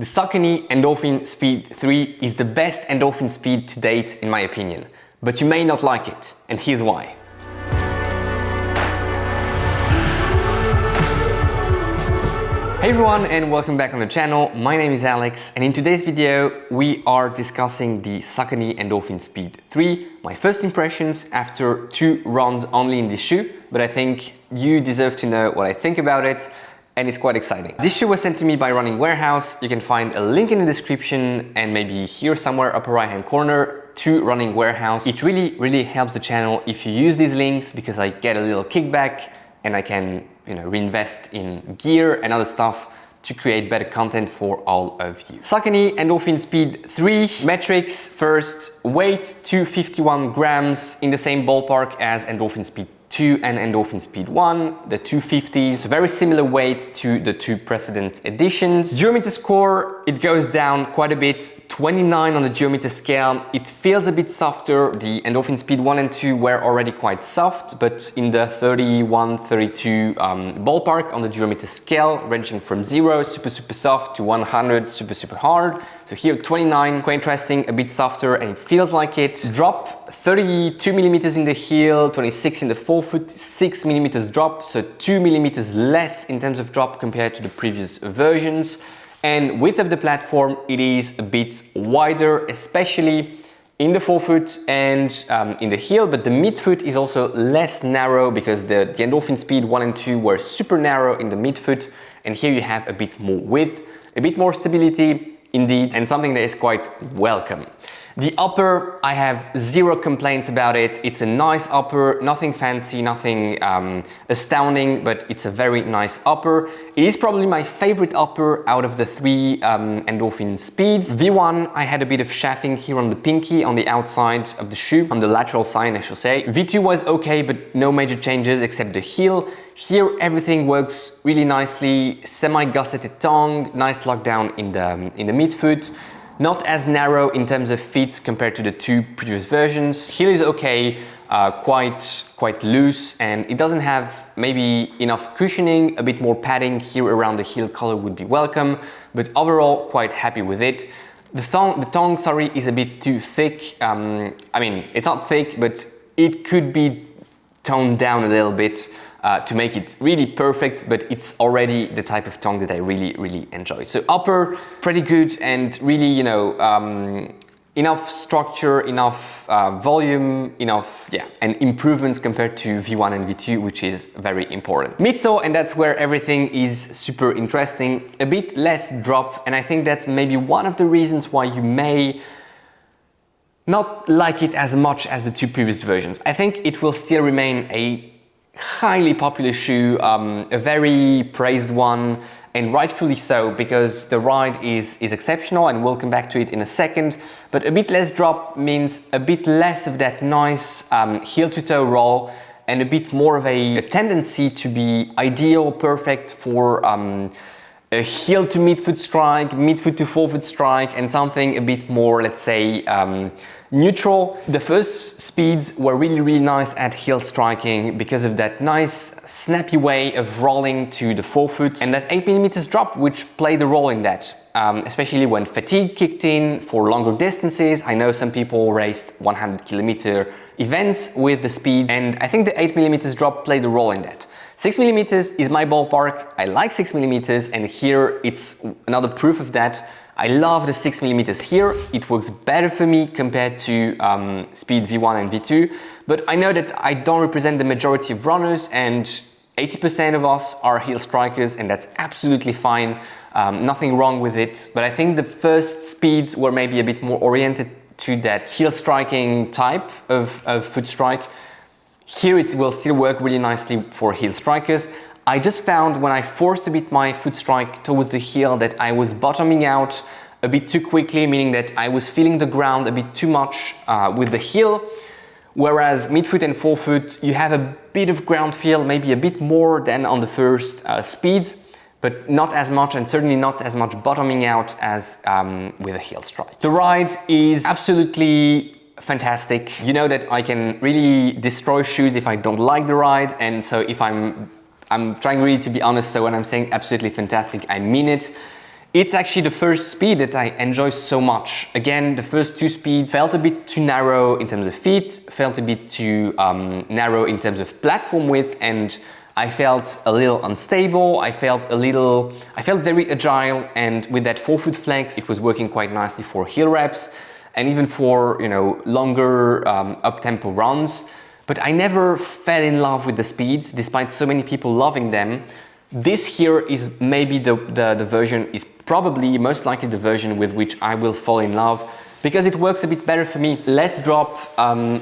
The Saucony Endorphin Speed 3 is the best endorphin speed to date in my opinion, but you may not like it, and here's why. Hey everyone, and welcome back on the channel. My name is Alex, and in today's video we are discussing the Saucony Endorphin Speed 3, my first impressions after 2 runs only in this shoe, but I think you deserve to know what I think about it, and it's quite exciting. This shoe was sent to me by Running Warehouse. You can find a link in the description and maybe here somewhere upper right hand corner to Running Warehouse. It really helps the channel if you use these links because I get a little kickback and I can reinvest in gear and other stuff to create better content for all of you. Saucony Endorphin Speed 3 metrics. First, weight 251 grams, in the same ballpark as Endorphin Speed 2 and Endorphin Speed 1, the 250s, very similar weight to the 2 precedent editions. Geometer score, it goes down quite a bit, 29 on the geometer scale. It feels a bit softer. The Endorphin Speed 1 and 2 were already quite soft, but in the 31, 32 ballpark on the geometer scale, ranging from 0, super soft, to 100, super hard. So here 29, quite interesting, a bit softer, and it feels like it. Drop, 32 millimeters in the heel, 26 in the forefoot, 6 millimeters drop, so 2 millimeters less in terms of drop compared to the previous versions. And width of the platform, it is a bit wider, especially in the forefoot and in the heel, but the midfoot is also less narrow because the Endorphin Speed 1 and 2 were super narrow in the midfoot, and here you have a bit more width, a bit more stability, indeed, and something that is quite welcome. The upper, I have 0 complaints about it. It's a nice upper, nothing fancy, nothing astounding, but it's a very nice upper. It is probably my favorite upper out of the 3 Endorphin Speeds. V1, I had a bit of chafing here on the pinky, on the outside of the shoe, on the lateral side, I should say. V2 was okay, but no major changes except the heel. Here, everything works really nicely. Semi-gusseted tongue, nice lockdown in the midfoot. Not as narrow in terms of feet compared to the 2 previous versions. Heel is okay, quite loose, and it doesn't have maybe enough cushioning. A bit more padding here around the heel collar would be welcome, but overall quite happy with it. The tongue, sorry, is a bit too thick. I mean, it's not thick, but it could be toned down a little bit to make it really perfect, but it's already the type of tongue that I really enjoy. So upper, pretty good, and really, enough structure, enough volume, and improvements compared to V1 and V2, which is very important. Midsole, and that's where everything is super interesting, a bit less drop, and I think that's maybe one of the reasons why you may not like it as much as the 2 previous versions. I think it will still remain a highly popular shoe, a very praised one, and rightfully so, because the ride is exceptional, and we'll come back to it in a second. But a bit less drop means a bit less of that nice heel to toe roll, and a bit more of a tendency to be ideal, perfect for a heel to midfoot strike, midfoot to forefoot strike, and something a bit more, let's say, neutral. The first speeds were really nice at heel striking because of that nice snappy way of rolling to the forefoot and that 8 millimeters drop, which played a role in that, especially when fatigue kicked in for longer distances. I know some people raced 100 kilometer events with the speeds, and I think the 8 millimeters drop played a role in that. 6 millimeters is my ballpark. I like 6 millimeters, and here it's another proof of that. I love the 6 millimeters here. It works better for me compared to Speed V1 and V2, but I know that I don't represent the majority of runners, and 80% of us are heel strikers, and that's absolutely fine. Nothing wrong with it, but I think the first speeds were maybe a bit more oriented to that heel striking type of foot strike. Here it will still work really nicely for heel strikers. I just found when I forced a bit my foot strike towards the heel that I was bottoming out a bit too quickly, meaning that I was feeling the ground a bit too much with the heel. Whereas midfoot and forefoot, you have a bit of ground feel, maybe a bit more than on the first speeds, but not as much, and certainly not as much bottoming out as with a heel strike. The ride is absolutely fantastic. You know that I can really destroy shoes if I don't like the ride, and so if I'm trying really to be honest, so when I'm saying absolutely fantastic, I mean it. It's actually the first speed that I enjoy so much. Again, the first two speeds felt a bit too narrow in terms of feet, felt a bit too narrow in terms of platform width, and I felt a little unstable. I felt very agile, and with that forefoot flex, it was working quite nicely for heel reps and even for, you know, longer up-tempo runs. But I never fell in love with the speeds, despite so many people loving them. This here is maybe the version, is probably most likely the version with which I will fall in love, because it works a bit better for me. Less drop,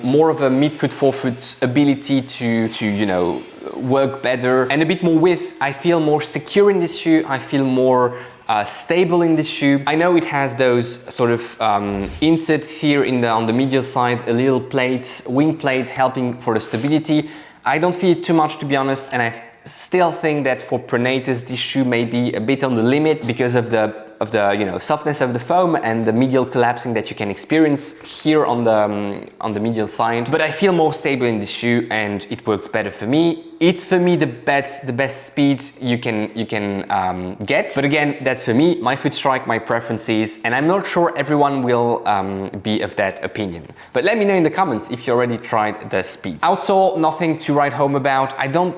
more of a midfoot, forefoot ability to you know, work better, and a bit more width. I feel more secure in this shoe. I feel more stable in this shoe. I know it has those sort of inserts here on the medial side, a little plate, wing plate helping for the stability. I don't feel it too much, to be honest, and I still think that for pronators this shoe may be a bit on the limit because of the you know, softness of the foam and the medial collapsing that you can experience here on the medial side. But I feel more stable in this shoe and it works better for me. It's for me the best speed you can get. But again, that's for me, my foot strike, my preferences, and I'm not sure everyone will be of that opinion. But let me know in the comments if you already tried the speed. Outsole, nothing to write home about. I don't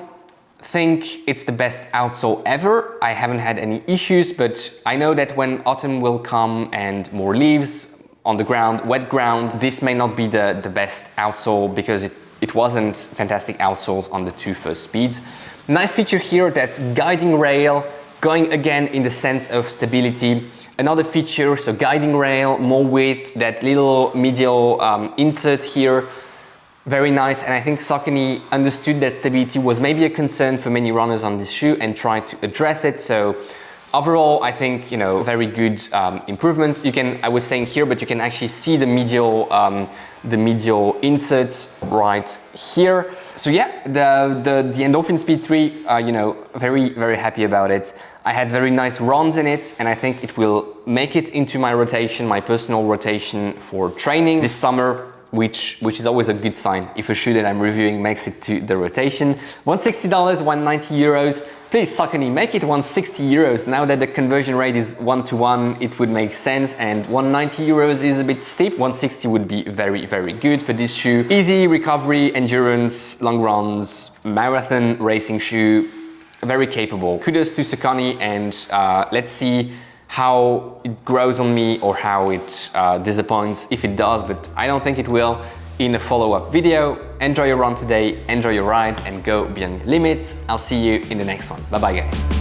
think it's the best outsole ever. I haven't had any issues, but I know that when autumn will come and more leaves on the ground, wet ground, this may not be the best outsole because it wasn't fantastic outsoles on the two first speeds. Nice feature here, that guiding rail, going again in the sense of stability. Another feature, so guiding rail, more width, that little medial insert here. Very nice, and I think Saucony understood that stability was maybe a concern for many runners on this shoe and tried to address it. So overall, I think, you know, very good improvements. You can, I was saying here, but you can actually see the medial inserts right here. So yeah, the Endorphin Speed 3, you know, very happy about it. I had very nice runs in it, and I think it will make it into my rotation, my personal rotation for training this summer, which is always a good sign if a shoe that I'm reviewing makes it to the rotation. $160, 190 euros. Please, Saucony, make it 160 euros. Now that the conversion rate is 1-to-1, it would make sense, and 190 euros is a bit steep. 160 would be very good for this shoe. Easy recovery, endurance, long runs, marathon racing shoe, very capable. Kudos to Saucony, and let's see how it grows on me or how it disappoints, if it does, but I don't think it will, in a follow-up video. Enjoy your run today, enjoy your ride, and go beyond your limits. I'll see you in the next one. Bye bye, guys.